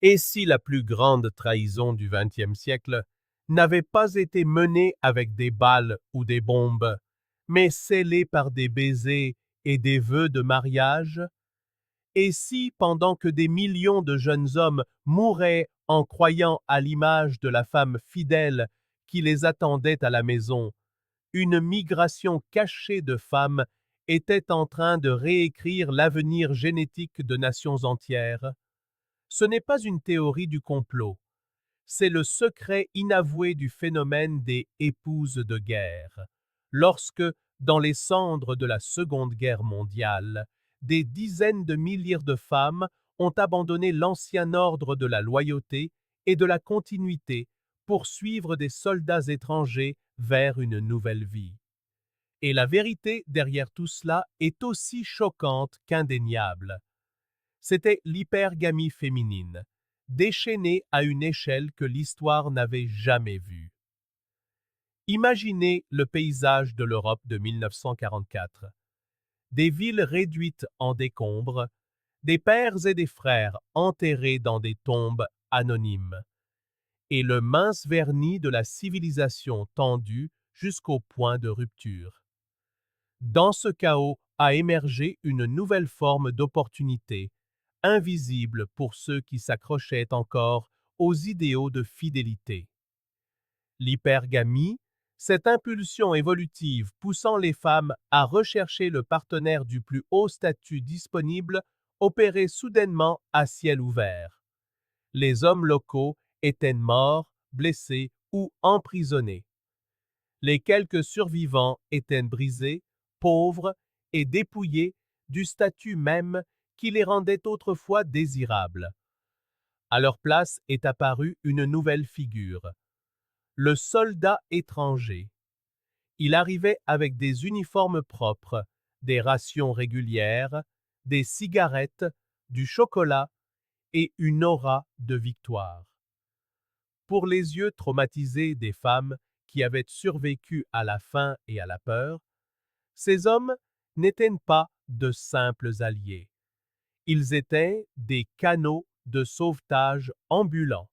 Et si la plus grande trahison du XXe siècle n'avait pas été menée avec des balles ou des bombes, mais scellée par des baisers et des vœux de mariage? Et si, pendant que des millions de jeunes hommes mouraient en croyant à l'image de la femme fidèle qui les attendait à la maison, une migration cachée de femmes était en train de réécrire l'avenir génétique de nations entières? Ce n'est pas une théorie du complot, c'est le secret inavoué du phénomène des épouses de guerre. Lorsque, dans les cendres de la Seconde Guerre mondiale, des dizaines de milliers de femmes ont abandonné l'ancien ordre de la loyauté et de la continuité pour suivre des soldats étrangers vers une nouvelle vie. Et la vérité derrière tout cela est aussi choquante qu'indéniable. C'était l'hypergamie féminine, déchaînée à une échelle que l'histoire n'avait jamais vue. Imaginez le paysage de l'Europe de 1944. Des villes réduites en décombres, des pères et des frères enterrés dans des tombes anonymes, et le mince vernis de la civilisation tendu jusqu'au point de rupture. Dans ce chaos a émergé une nouvelle forme d'opportunité, invisible pour ceux qui s'accrochaient encore aux idéaux de fidélité. L'hypergamie, cette impulsion évolutive poussant les femmes à rechercher le partenaire du plus haut statut disponible, opérait soudainement à ciel ouvert. Les hommes locaux étaient morts, blessés ou emprisonnés. Les quelques survivants étaient brisés, pauvres et dépouillés du statut même qui les rendait autrefois désirables. À leur place est apparue une nouvelle figure, le soldat étranger. Il arrivait avec des uniformes propres, des rations régulières, des cigarettes, du chocolat et une aura de victoire. Pour les yeux traumatisés des femmes qui avaient survécu à la faim et à la peur, ces hommes n'étaient pas de simples alliés. Ils étaient des canaux de sauvetage ambulants.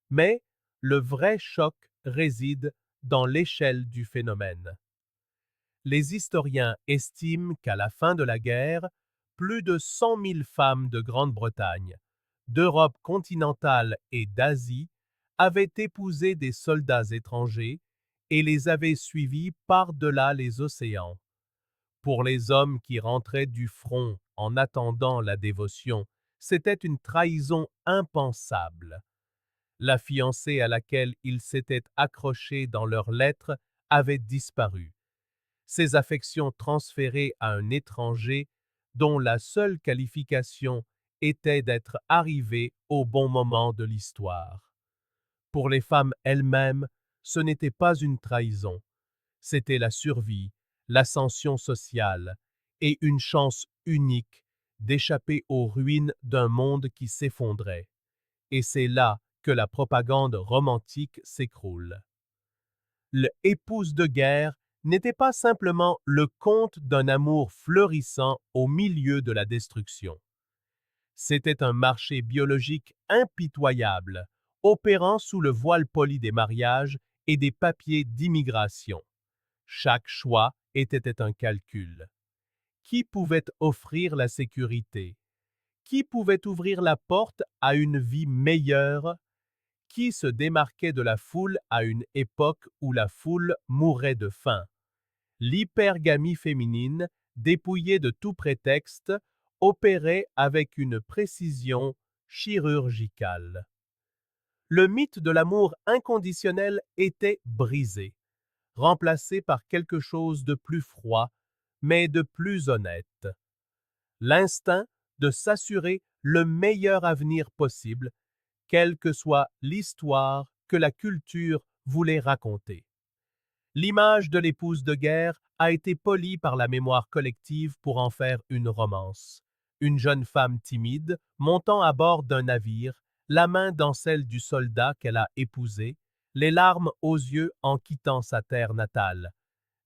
Mais le vrai choc réside dans l'échelle du phénomène. Les historiens estiment qu'à la fin de la guerre, plus de 100 000 femmes de Grande-Bretagne, d'Europe continentale et d'Asie avaient épousé des soldats étrangers et les avaient suivis par-delà les océans. Pour les hommes qui rentraient du front en attendant la dévotion, c'était une trahison impensable. La fiancée à laquelle ils s'étaient accrochés dans leurs lettres avait disparu. Ses affections transférées à un étranger dont la seule qualification était d'être arrivé au bon moment de l'histoire. Pour les femmes elles-mêmes, ce n'était pas une trahison, c'était la survie, l'ascension sociale et une chance unique d'échapper aux ruines d'un monde qui s'effondrait. Et c'est là que la propagande romantique s'écroule. Le épouse de guerre n'était pas simplement le conte d'un amour fleurissant au milieu de la destruction. C'était un marché biologique impitoyable, opérant sous le voile poli des mariages et des papiers d'immigration. Chaque choix était un calcul. Qui pouvait offrir la sécurité? Qui pouvait ouvrir la porte à une vie meilleure? Qui se démarquait de la foule à une époque où la foule mourait de faim? L'hypergamie féminine, dépouillée de tout prétexte, opérait avec une précision chirurgicale. Le mythe de l'amour inconditionnel était brisé, remplacé par quelque chose de plus froid, mais de plus honnête. L'instinct de s'assurer le meilleur avenir possible, quelle que soit l'histoire que la culture voulait raconter. L'image de l'épouse de guerre a été polie par la mémoire collective pour en faire une romance. Une jeune femme timide, montant à bord d'un navire, la main dans celle du soldat qu'elle a épousé, les larmes aux yeux en quittant sa terre natale.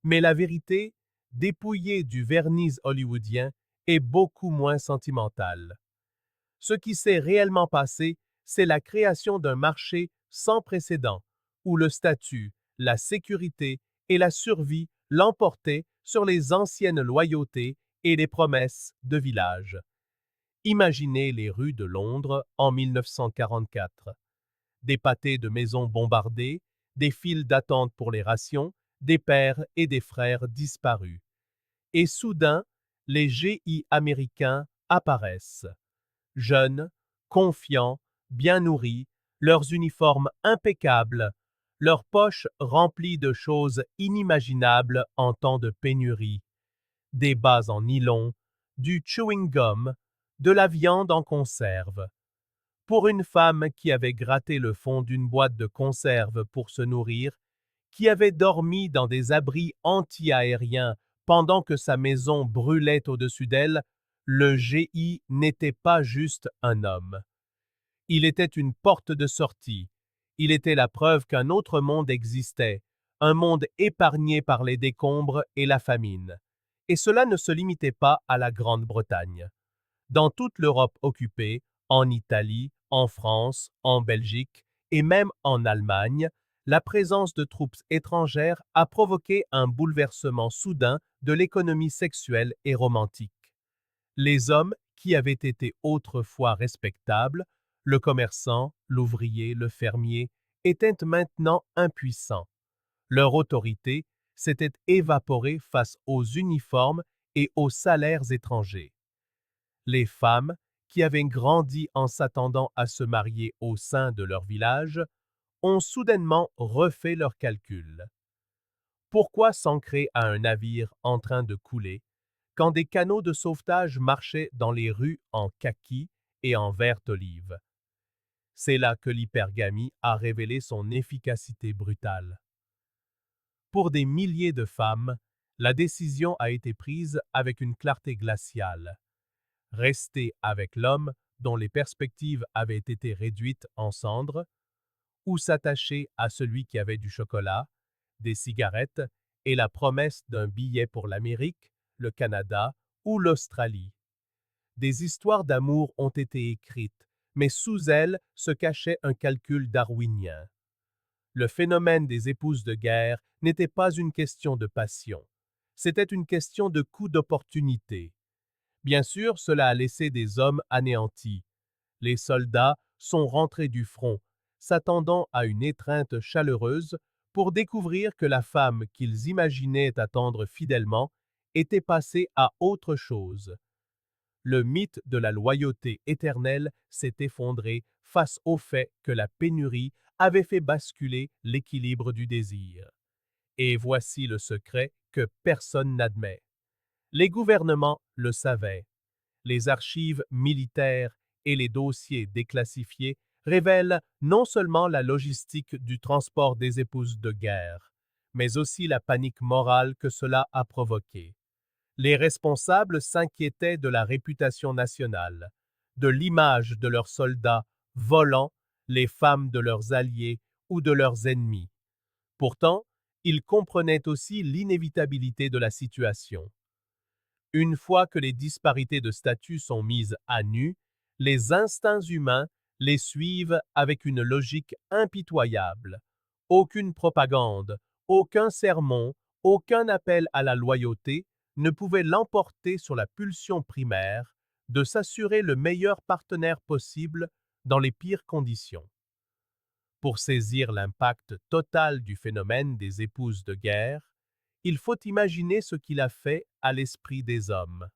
Mais la vérité, dépouillée du vernis hollywoodien, est beaucoup moins sentimentale. Ce qui s'est réellement passé, c'est la création d'un marché sans précédent, où le statut, la sécurité et la survie l'emportaient sur les anciennes loyautés et les promesses de village. Imaginez les rues de Londres en 1944. Des pâtés de maisons bombardées, des files d'attente pour les rations, des pères et des frères disparus. Et soudain, les GI américains apparaissent. Jeunes, confiants, bien nourris, leurs uniformes impeccables, leurs poches remplies de choses inimaginables en temps de pénurie. Des bas en nylon, du chewing-gum, de la viande en conserve. Pour une femme qui avait gratté le fond d'une boîte de conserve pour se nourrir, qui avait dormi dans des abris anti-aériens pendant que sa maison brûlait au-dessus d'elle, le GI n'était pas juste un homme. Il était une porte de sortie. Il était la preuve qu'un autre monde existait, un monde épargné par les décombres et la famine. Et cela ne se limitait pas à la Grande-Bretagne. Dans toute l'Europe occupée, en Italie, en France, en Belgique et même en Allemagne, la présence de troupes étrangères a provoqué un bouleversement soudain de l'économie sexuelle et romantique. Les hommes, qui avaient été autrefois respectables, le commerçant, l'ouvrier, le fermier, étaient maintenant impuissants. Leur autorité s'était évaporée face aux uniformes et aux salaires étrangers. Les femmes, qui avaient grandi en s'attendant à se marier au sein de leur village, ont soudainement refait leurs calculs. Pourquoi s'ancrer à un navire en train de couler quand des canots de sauvetage marchaient dans les rues en kaki et en vert olive? C'est là que l'hypergamie a révélé son efficacité brutale. Pour des milliers de femmes, la décision a été prise avec une clarté glaciale. Rester avec l'homme dont les perspectives avaient été réduites en cendres, ou s'attacher à celui qui avait du chocolat, des cigarettes et la promesse d'un billet pour l'Amérique, le Canada ou l'Australie. Des histoires d'amour ont été écrites, mais sous elles se cachait un calcul darwinien. Le phénomène des épouses de guerre n'était pas une question de passion, c'était une question de coût d'opportunité. Bien sûr, cela a laissé des hommes anéantis. Les soldats sont rentrés du front, s'attendant à une étreinte chaleureuse pour découvrir que la femme qu'ils imaginaient attendre fidèlement était passée à autre chose. Le mythe de la loyauté éternelle s'est effondré face au fait que la pénurie avait fait basculer l'équilibre du désir. Et voici le secret que personne n'admet. Les gouvernements le savaient. Les archives militaires et les dossiers déclassifiés révèlent non seulement la logistique du transport des épouses de guerre, mais aussi la panique morale que cela a provoquée. Les responsables s'inquiétaient de la réputation nationale, de l'image de leurs soldats volant les femmes de leurs alliés ou de leurs ennemis. Pourtant, ils comprenaient aussi l'inévitabilité de la situation. Une fois que les disparités de statut sont mises à nu, les instincts humains les suivent avec une logique impitoyable. Aucune propagande, aucun sermon, aucun appel à la loyauté ne pouvait l'emporter sur la pulsion primaire de s'assurer le meilleur partenaire possible dans les pires conditions. Pour saisir l'impact total du phénomène des épouses de guerre, il faut imaginer ce qu'il a fait à l'esprit des hommes.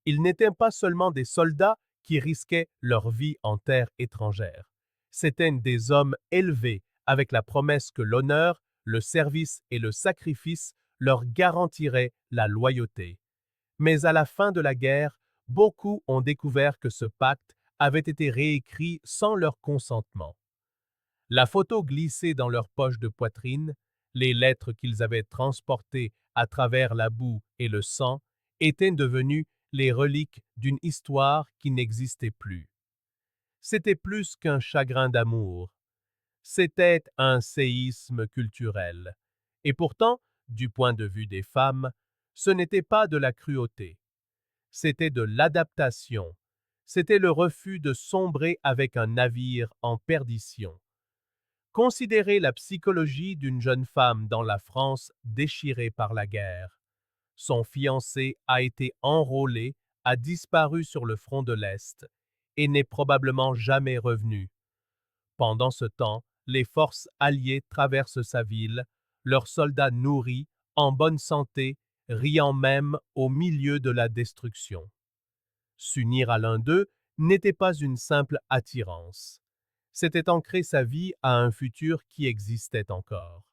Ils n'étaient pas seulement des soldats qui risquaient leur vie en terre étrangère. C'étaient des hommes élevés avec la promesse que l'honneur, le service et le sacrifice leur garantiraient la loyauté. Mais à la fin de la guerre, beaucoup ont découvert que ce pacte avait été réécrit sans leur consentement. La photo glissée dans leur poche de poitrine, les lettres qu'ils avaient transportées à travers la boue et le sang, étaient devenues les reliques d'une histoire qui n'existait plus. C'était plus qu'un chagrin d'amour. C'était un séisme culturel. Et pourtant, du point de vue des femmes, ce n'était pas de la cruauté. C'était de l'adaptation. c'était le refus de sombrer avec un navire en perdition. Considérez la psychologie d'une jeune femme dans la France déchirée par la guerre. Son fiancé a été enrôlé, a disparu sur le front de l'Est et n'est probablement jamais revenu. Pendant ce temps, les forces alliées traversent sa ville, leurs soldats nourris, en bonne santé, riant même au milieu de la destruction. S'unir à l'un d'eux n'était pas une simple attirance. C'était ancrer sa vie à un futur qui existait encore.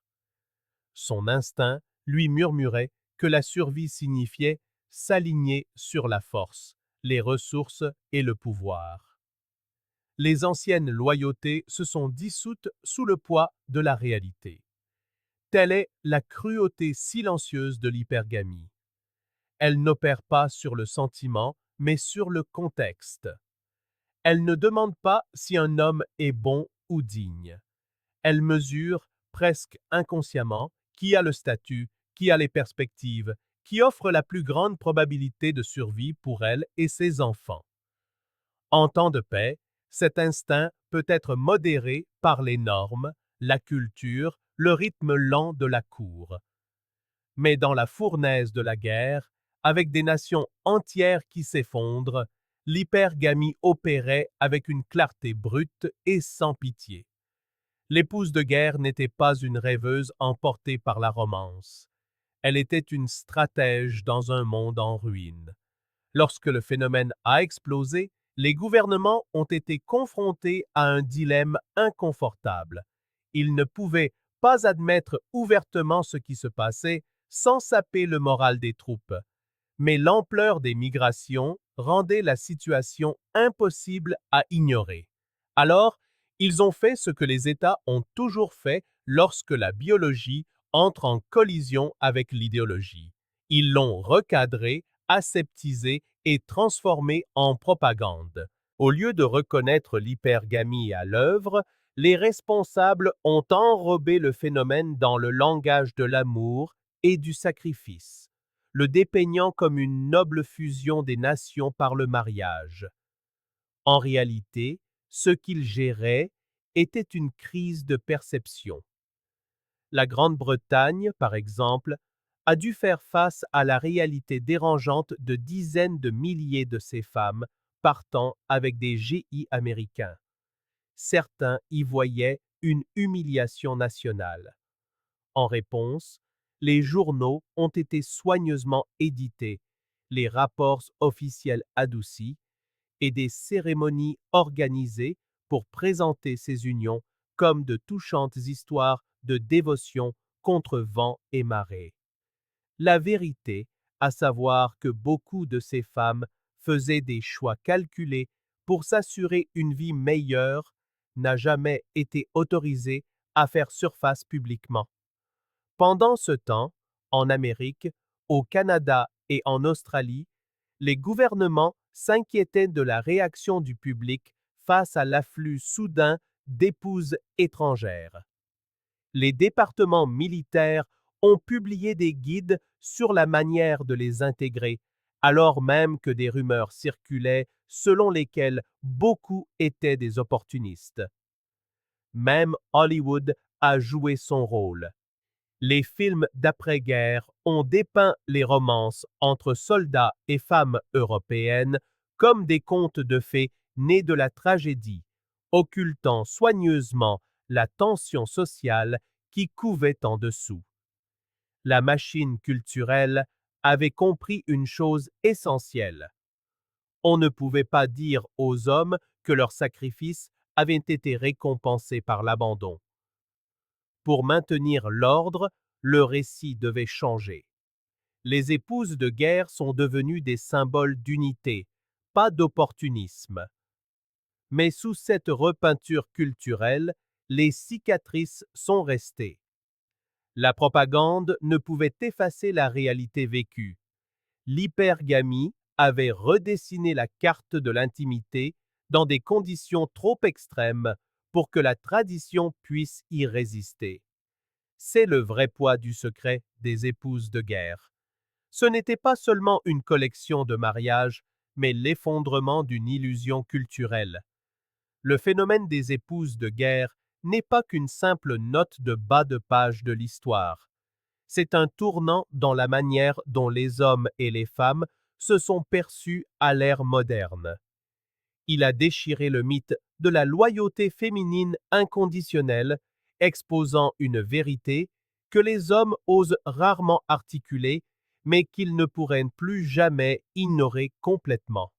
Son instinct lui murmurait que la survie signifiait s'aligner sur la force, les ressources et le pouvoir. Les anciennes loyautés se sont dissoutes sous le poids de la réalité. Telle est la cruauté silencieuse de l'hypergamie. Elle n'opère pas sur le sentiment, mais sur le contexte. Elle ne demande pas si un homme est bon ou digne. Elle mesure, presque inconsciemment, qui a le statut, qui a les perspectives, qui offre la plus grande probabilité de survie pour elle et ses enfants. En temps de paix, cet instinct peut être modéré par les normes, la culture, le rythme lent de la cour. Mais dans la fournaise de la guerre, avec des nations entières qui s'effondrent, l'hypergamie opérait avec une clarté brute et sans pitié. L'épouse de guerre n'était pas une rêveuse emportée par la romance. Elle était une stratège dans un monde en ruine. Lorsque le phénomène a explosé, les gouvernements ont été confrontés à un dilemme inconfortable. Ils ne pouvaient pas admettre ouvertement ce qui se passait sans saper le moral des troupes. Mais l'ampleur des migrations rendait la situation impossible à ignorer. Alors, ils ont fait ce que les États ont toujours fait lorsque la biologie entre en collision avec l'idéologie. Ils l'ont recadré, aseptisé et transformé en propagande. Au lieu de reconnaître l'hypergamie à l'œuvre, les responsables ont enrobé le phénomène dans le langage de l'amour et du sacrifice, le dépeignant comme une noble fusion des nations par le mariage. En réalité, ce qu'ils géraient était une crise de perception. La Grande-Bretagne, par exemple, a dû faire face à la réalité dérangeante de dizaines de milliers de ces femmes partant avec des GI américains. Certains y voyaient une humiliation nationale. En réponse, les journaux ont été soigneusement édités, les rapports officiels adoucis et des cérémonies organisées pour présenter ces unions comme de touchantes histoires de dévotion contre vent et marée. La vérité, à savoir que beaucoup de ces femmes faisaient des choix calculés pour s'assurer une vie meilleure, n'a jamais été autorisée à faire surface publiquement. Pendant ce temps, en Amérique, au Canada et en Australie, les gouvernements s'inquiétaient de la réaction du public face à l'afflux soudain d'épouses étrangères. Les départements militaires ont publié des guides sur la manière de les intégrer, alors même que des rumeurs circulaient selon lesquelles beaucoup étaient des opportunistes. Même Hollywood a joué son rôle. Les films d'après-guerre ont dépeint les romances entre soldats et femmes européennes comme des contes de fées nés de la tragédie, occultant soigneusement la tension sociale qui couvait en dessous. La machine culturelle avait compris une chose essentielle. On ne pouvait pas dire aux hommes que leurs sacrifices avaient été récompensés par l'abandon. Pour maintenir l'ordre, le récit devait changer. Les épouses de guerre sont devenues des symboles d'unité, pas d'opportunisme. Mais sous cette repeinture culturelle, les cicatrices sont restées. La propagande ne pouvait effacer la réalité vécue. L'hypergamie avait redessiné la carte de l'intimité dans des conditions trop extrêmes pour que la tradition puisse y résister. C'est le vrai poids du secret des épouses de guerre. Ce n'était pas seulement une collection de mariages, mais l'effondrement d'une illusion culturelle. Le phénomène des épouses de guerre n'est pas qu'une simple note de bas de page de l'histoire. C'est un tournant dans la manière dont les hommes et les femmes se sont perçus à l'ère moderne. Il a déchiré le mythe de la loyauté féminine inconditionnelle, exposant une vérité que les hommes osent rarement articuler, mais qu'ils ne pourraient plus jamais ignorer complètement.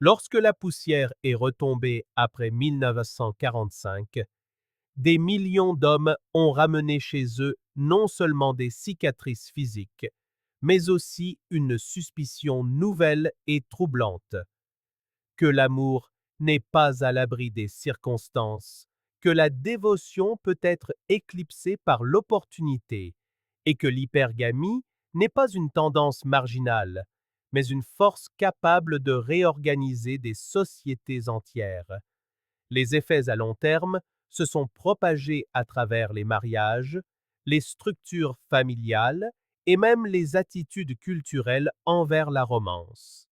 Lorsque la poussière est retombée après 1945, des millions d'hommes ont ramené chez eux non seulement des cicatrices physiques, mais aussi une suspicion nouvelle et troublante. Que l'amour n'est pas à l'abri des circonstances, que la dévotion peut être éclipsée par l'opportunité, et que l'hypergamie n'est pas une tendance marginale, mais une force capable de réorganiser des sociétés entières. Les effets à long terme se sont propagés à travers les mariages, les structures familiales et même les attitudes culturelles envers la romance.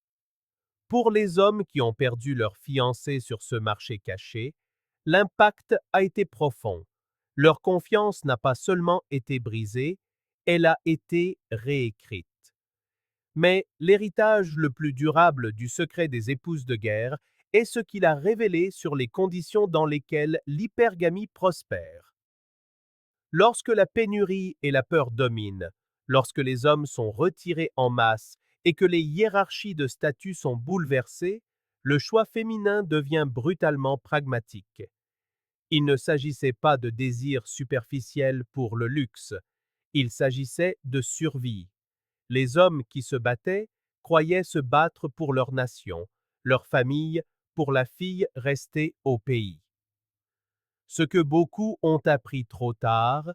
Pour les hommes qui ont perdu leur fiancé sur ce marché caché, l'impact a été profond. Leur confiance n'a pas seulement été brisée, elle a été réécrite. Mais l'héritage le plus durable du secret des épouses de guerre est ce qu'il a révélé sur les conditions dans lesquelles l'hypergamie prospère. Lorsque la pénurie et la peur dominent, lorsque les hommes sont retirés en masse et que les hiérarchies de statut sont bouleversées, le choix féminin devient brutalement pragmatique. Il ne s'agissait pas de désirs superficiels pour le luxe, il s'agissait de survie. Les hommes qui se battaient croyaient se battre pour leur nation, leur famille, pour la fille restée au pays. Ce que beaucoup ont appris trop tard,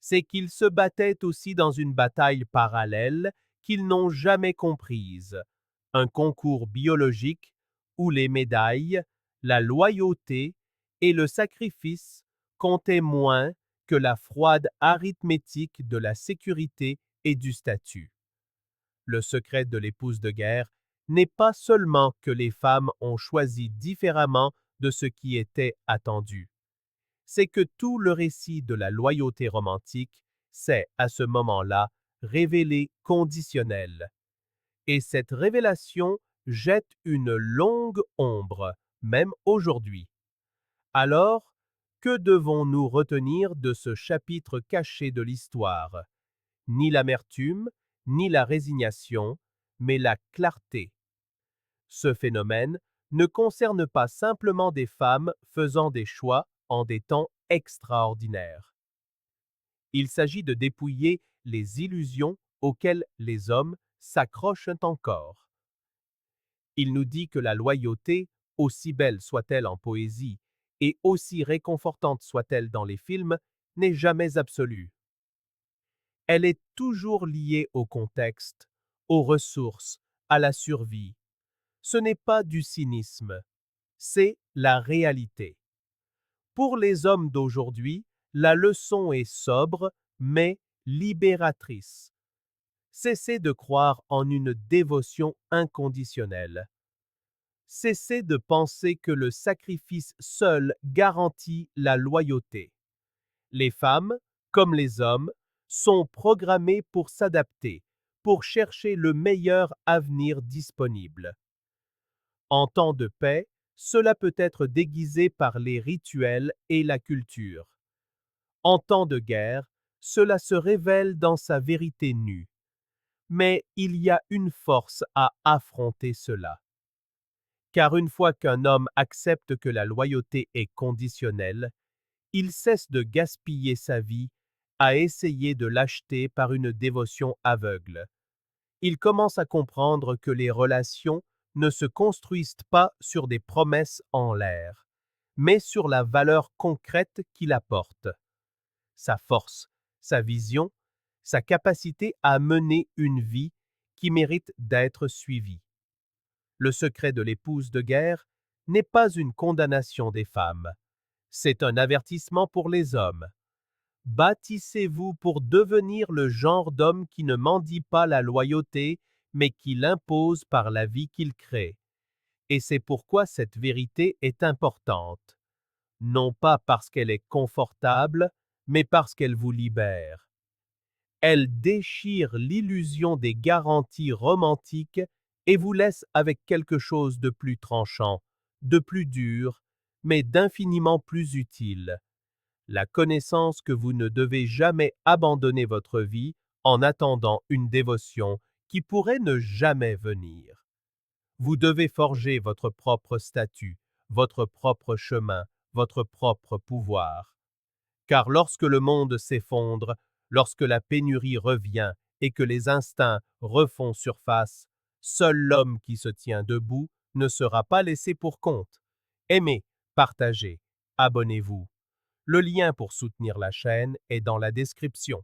c'est qu'ils se battaient aussi dans une bataille parallèle qu'ils n'ont jamais comprise, un concours biologique où les médailles, la loyauté et le sacrifice comptaient moins que la froide arithmétique de la sécurité et du statut. Le secret de l'épouse de guerre n'est pas seulement que les femmes ont choisi différemment de ce qui était attendu. C'est que tout le récit de la loyauté romantique s'est, à ce moment-là, révélé conditionnel. Et cette révélation jette une longue ombre, même aujourd'hui. Alors, que devons-nous retenir de ce chapitre caché de l'histoire? Ni l'amertume, ni la résignation, mais la clarté. Ce phénomène ne concerne pas simplement des femmes faisant des choix en des temps extraordinaires. Il s'agit de dépouiller les illusions auxquelles les hommes s'accrochent encore. Il nous dit que la loyauté, aussi belle soit-elle en poésie et aussi réconfortante soit-elle dans les films, n'est jamais absolue. Elle est toujours liée au contexte, aux ressources, à la survie. Ce n'est pas du cynisme, c'est la réalité. Pour les hommes d'aujourd'hui, la leçon est sobre, mais libératrice. Cessez de croire en une dévotion inconditionnelle. Cessez de penser que le sacrifice seul garantit la loyauté. Les femmes, comme les hommes, sont programmées pour s'adapter, pour chercher le meilleur avenir disponible. En temps de paix, cela peut être déguisé par les rituels et la culture. En temps de guerre, cela se révèle dans sa vérité nue. Mais il y a une force à affronter cela. Car une fois qu'un homme accepte que la loyauté est conditionnelle, il cesse de gaspiller sa vie à essayer de l'acheter par une dévotion aveugle. Il commence à comprendre que les relations ne se construisent pas sur des promesses en l'air, mais sur la valeur concrète qu'il apporte. Sa force, sa vision, sa capacité à mener une vie qui mérite d'être suivie. Le secret de l'épouse de guerre n'est pas une condamnation des femmes, c'est un avertissement pour les hommes. Bâtissez-vous pour devenir le genre d'homme qui ne mendie pas la loyauté, mais qu'il impose par la vie qu'il crée. Et c'est pourquoi cette vérité est importante, non pas parce qu'elle est confortable, mais parce qu'elle vous libère. Elle déchire l'illusion des garanties romantiques et vous laisse avec quelque chose de plus tranchant, de plus dur, mais d'infiniment plus utile. La connaissance que vous ne devez jamais abandonner votre vie en attendant une dévotion qui pourrait ne jamais venir. Vous devez forger votre propre statut, votre propre chemin, votre propre pouvoir. Car lorsque le monde s'effondre, lorsque la pénurie revient et que les instincts refont surface, seul l'homme qui se tient debout ne sera pas laissé pour compte. Aimez, partagez, abonnez-vous. Le lien pour soutenir la chaîne est dans la description.